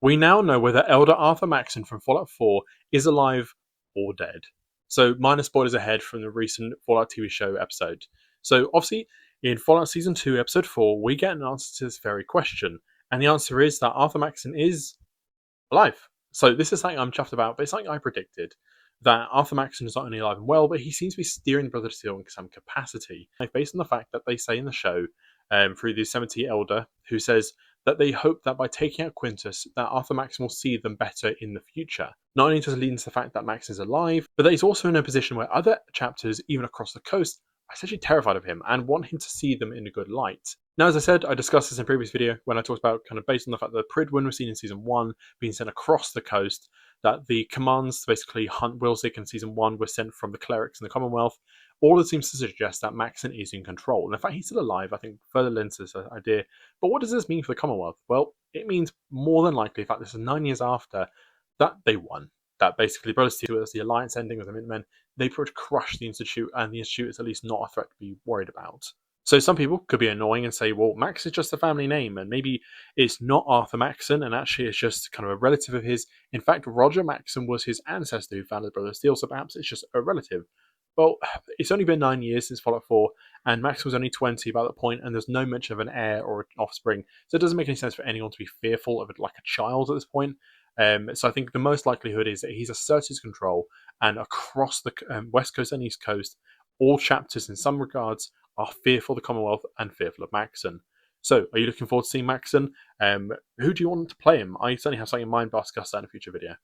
We now know whether Elder Arthur Maxson from Fallout 4 is alive or dead. So, minor spoilers ahead from the recent Fallout TV show episode. So, obviously, in Fallout Season 2, Episode 4, we get an answer to this very question. And the answer is that Arthur Maxson is alive. So, this is something I'm chuffed about, but it's something I predicted. That Arthur Maxson is not only alive and well, but he seems to be steering the Brotherhood of Steel in some capacity. Based on the fact that they say in the show, through the Yosemite Elder, who says that they hope that by taking out Quintus, that Arthur Maxson will see them better in the future. Not only does it lead into the fact that Max is alive, but that he's also in a position where other chapters, even across the coast, are essentially terrified of him and want him to see them in a good light. Now, as I said, I discussed this in a previous video when I talked about kind of based on the fact that the Pridwen was seen in Season 1 being sent across the coast, that the commands to basically hunt Wilsick in Season 1 were sent from the clerics in the Commonwealth. All it seems to suggest that Maxson is in control. And in fact, he's still alive, I think, further lends this idea. But what does this mean for the Commonwealth? Well, it means more than likely, in fact, this is 9 years after, that they won. That basically the Brothers Steel, as the alliance ending with the Minutemen, they pretty much crushed the Institute, and the Institute is at least not a threat to be worried about. So some people could be annoying and say, well, Max is just a family name, and maybe it's not Arthur Maxson, and actually it's just kind of a relative of his. In fact, Roger Maxson was his ancestor who founded the Brothers Steel, so perhaps it's just a relative. Well, it's only been 9 years since Fallout 4, and Max was only 20 by that point, and there's no mention of an heir or an offspring, so it doesn't make any sense for anyone to be fearful of it like a child at this point. So I think the most likelihood is that he's asserted his control, and across the West Coast and East Coast, all chapters in some regards are fearful of the Commonwealth and fearful of Maxson. So, are you looking forward to seeing Maxson? Who do you want to play him? I certainly have something in mind, but I'll discuss that in a future video.